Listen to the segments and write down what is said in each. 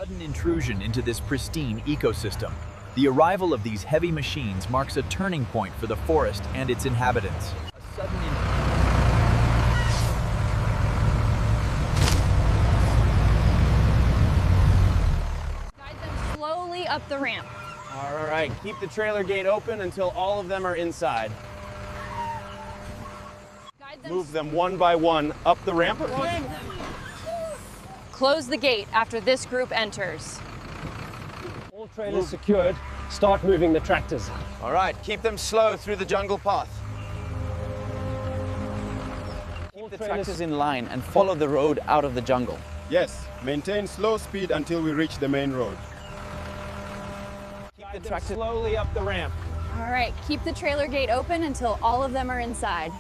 Sudden intrusion into this pristine ecosystem. The arrival of these heavy machines marks a turning point for the forest and its inhabitants. A sudden Guide them slowly up the ramp. All right, keep the trailer gate open until all of them are inside. Move them one by one up the ramp. Close the gate after this group enters. All trailers secured. Start moving the tractors. All right, keep them slow through the jungle path. Keep the tractors in line and follow the road out of the jungle. Yes, maintain slow speed until we reach the main road. Keep the tractors slowly up the ramp. All right, keep the trailer gate open until all of them are inside.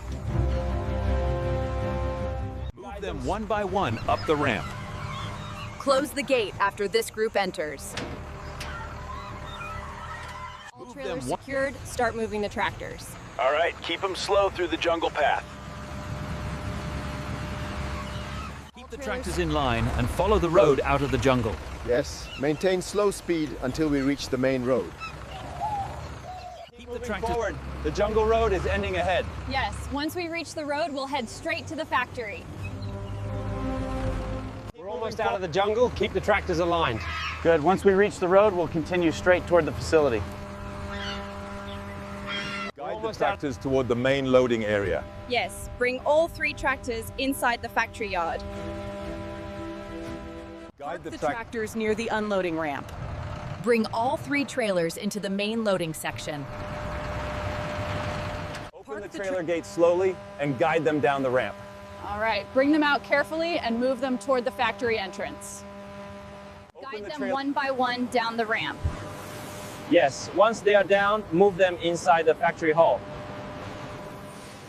move them one by one up the ramp. Close the gate after this group enters. All Move trailers them secured, start moving the tractors. All right, keep them slow through the jungle path. Keep the tractors in line and follow the road out of the jungle. Yes, maintain slow speed until we reach the main road. Keep the tractors forward. The jungle road is ending ahead. Yes, once we reach the road, we'll head straight to the factory. We're almost out of the jungle. Keep the tractors aligned. Good. Once we reach the road, we'll continue straight toward the facility. Guide the tractors toward the main loading area. Yes, bring all 3 tractors inside the factory yard. Guide The tractors near the unloading ramp. Bring all 3 trailers into the main loading section. Open the trailer gate slowly and guide them down the ramp. All right, bring them out carefully and move them toward the factory entrance. Guide them one by one down the ramp. Yes, once they are down, move them inside the factory hall.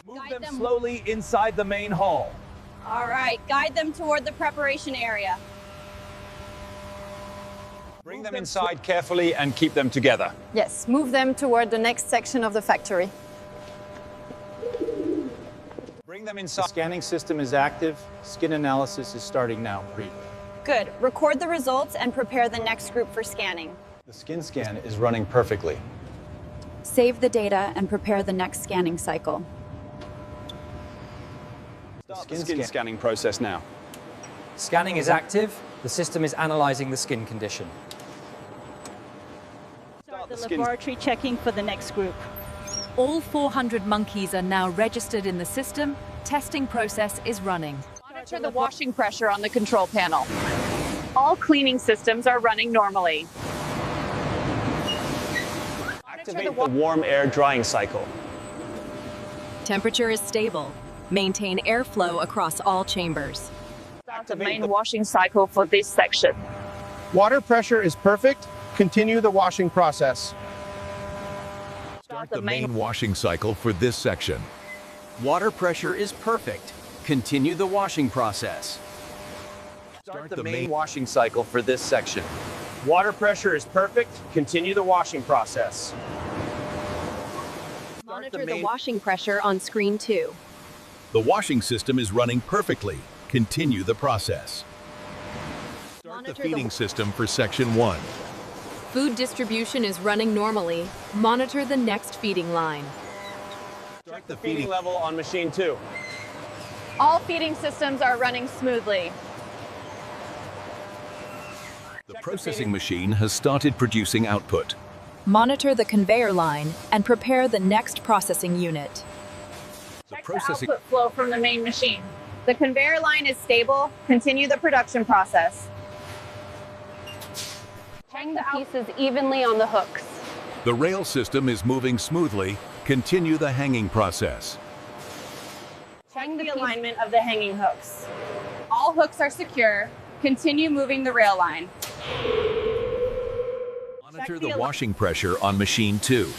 Move Guide them them slowly inside the main hall. All right, guide them toward the preparation area. Bring them inside carefully and keep them together. Yes, move them toward the next section of the factory. Bring them inside. The scanning system is active. Skin analysis is starting now. Read. Good. Record the results and prepare the next group for scanning. The skin scan is running perfectly. Save the data and prepare the next scanning cycle. Start the skin scanning process now. Scanning is active. The system is analyzing the skin condition. Start the laboratory checking for the next group. All 400 monkeys are now registered in the system. Testing process is running. Monitor the washing pressure on the control panel. All cleaning systems are running normally. Activate the warm air drying cycle. Temperature is stable. Maintain airflow across all chambers. Start the main washing cycle for this section. Water pressure is perfect. Continue the washing process. Start the main washing cycle for this section. Water pressure is perfect. Continue the washing process. Start the main washing cycle for this section. Water pressure is perfect. Continue the washing process. Monitor the washing pressure on screen 2. The washing system is running perfectly. Continue the process. Start the feeding system for section 1. Food distribution is running normally. Monitor the next feeding line. Start the feeding level on machine 2. All feeding systems are running smoothly. The processing machine has started producing output. Monitor the conveyor line and prepare the next processing unit. The processing Output flow from the main machine. The conveyor line is stable. Continue the production process. Hang the pieces evenly on the hooks. The rail system is moving smoothly. Continue the hanging process. Check the alignment of the hanging hooks. All hooks are secure. Continue moving the rail line. Monitor the washing pressure on machine 2.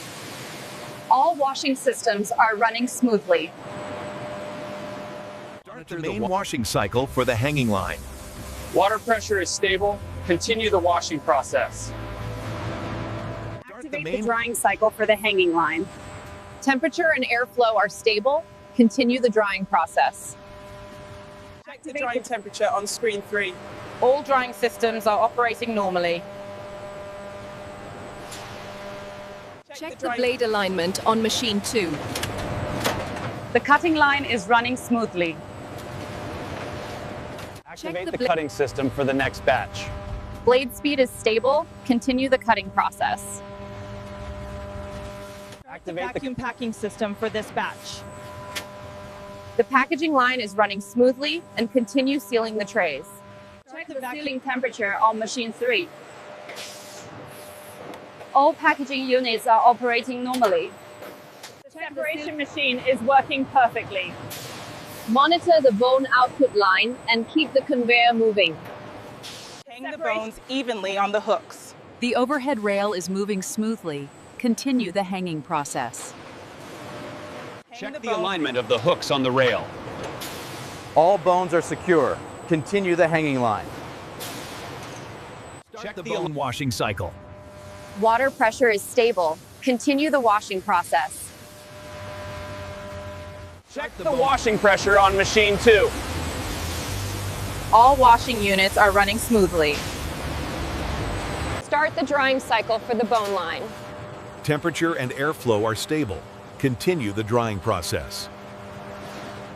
All washing systems are running smoothly. Start the main washing cycle for the hanging line. Water pressure is stable. Continue the washing process. Activate the drying cycle for the hanging line. Temperature and airflow are stable. Continue the drying process. Check the drying temperature on screen 3. All drying systems are operating normally. Check the blade alignment on machine 2. The cutting line is running smoothly. Activate the cutting system for the next batch. Blade speed is stable. Continue the cutting process. Activate the Vacuum packing system for this batch. The packaging line is running smoothly and continue sealing the trays. Check the sealing temperature on machine 3. All packaging units are operating normally. The separation machine is working perfectly. Monitor the bone output line and keep the conveyor moving. Hang the bones evenly on the hooks. The overhead rail is moving smoothly. Continue the hanging process. Check the alignment of the hooks on the rail. All bones are secure. Continue the hanging line. Check the bone washing cycle. Water pressure is stable. Continue the washing process. Check the washing pressure on machine 2. All washing units are running smoothly. Start the drying cycle for the bone line. Temperature and airflow are stable. Continue the drying process.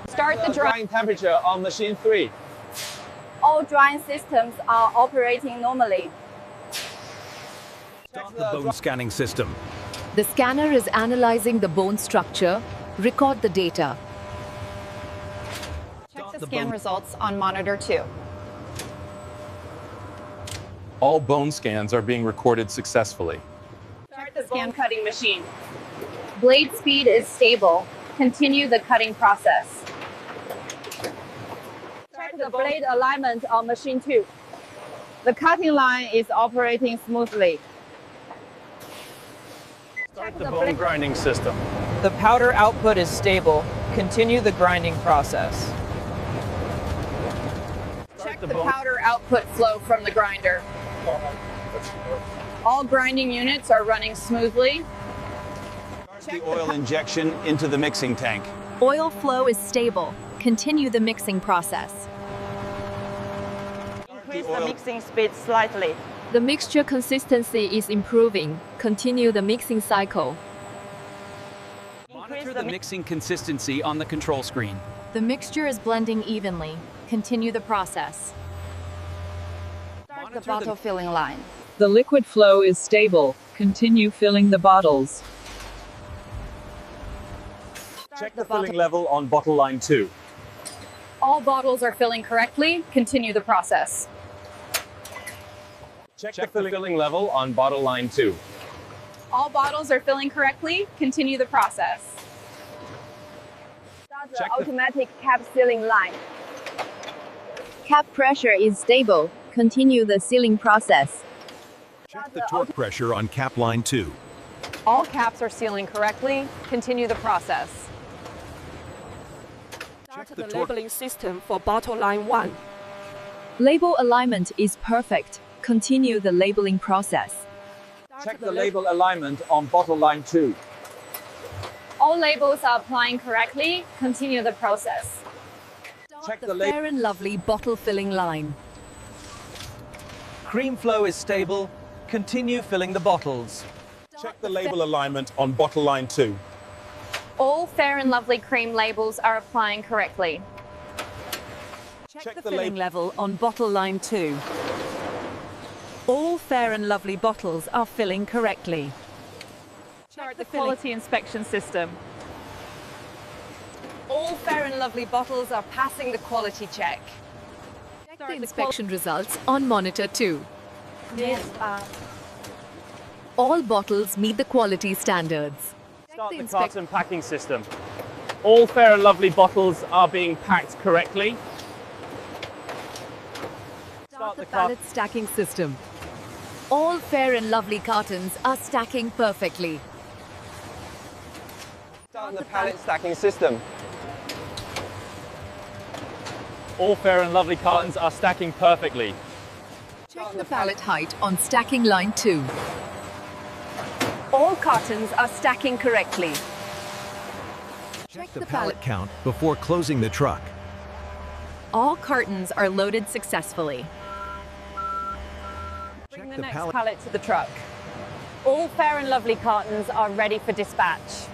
Start the drying. Temperature on machine 3. All drying systems are operating normally. Start the bone scanning system. The scanner is analyzing the bone structure. Record the data. Check the scan results on monitor 2. All bone scans are being recorded successfully. Start the scan cutting machine. Blade speed is stable. Continue the cutting process. Check the blade alignment on machine 2. The cutting line is operating smoothly. Start the bone grinding system. The powder output is stable. Continue the grinding process. Check the powder output flow from the grinder. All grinding units are running smoothly. Start the oil injection into the mixing tank. Oil flow is stable. Continue the mixing process. Increase the mixing speed slightly. The mixture consistency is improving. Continue the mixing cycle. Monitor the mixing consistency on the control screen. The mixture is blending evenly. Continue the process. Start the bottle filling line. The liquid flow is stable. Continue filling the bottles. Check the filling level on bottle line 2. All bottles are filling correctly. Continue the process. Check the filling level on bottle line 2. All bottles are filling correctly. Continue the process. Start the automatic cap sealing line. Cap pressure is stable. Continue the sealing process. Check the torque pressure on cap line 2. All caps are sealing correctly. Continue the process. Check the labeling system for bottle line 1. Label alignment is perfect. Continue the labeling process. Check the label alignment on bottle line 2. All labels are applying correctly. Continue the process. Check The Fair and Lovely bottle filling line. Cream flow is stable. Continue filling the bottles. Check the label alignment on bottle line 2. All Fair and Lovely cream labels are applying correctly. Check the filling level on bottle line 2. All Fair and Lovely bottles are filling correctly. Start the quality inspection system. All Fair and Lovely bottles are passing the quality check. Check the inspection results on monitor 2. All bottles meet the quality standards. Start the carton packing system. All Fair and Lovely bottles are being packed correctly. Start the pallet stacking system. All Fair and Lovely cartons are stacking perfectly. Start the pallet stacking system. All Fair and Lovely cartons are stacking perfectly. Check the pallet height on stacking line 2. All cartons are stacking correctly. Check the pallet count before closing the truck. All cartons are loaded successfully. the next pallet to the truck. All Fair and Lovely cartons are ready for dispatch.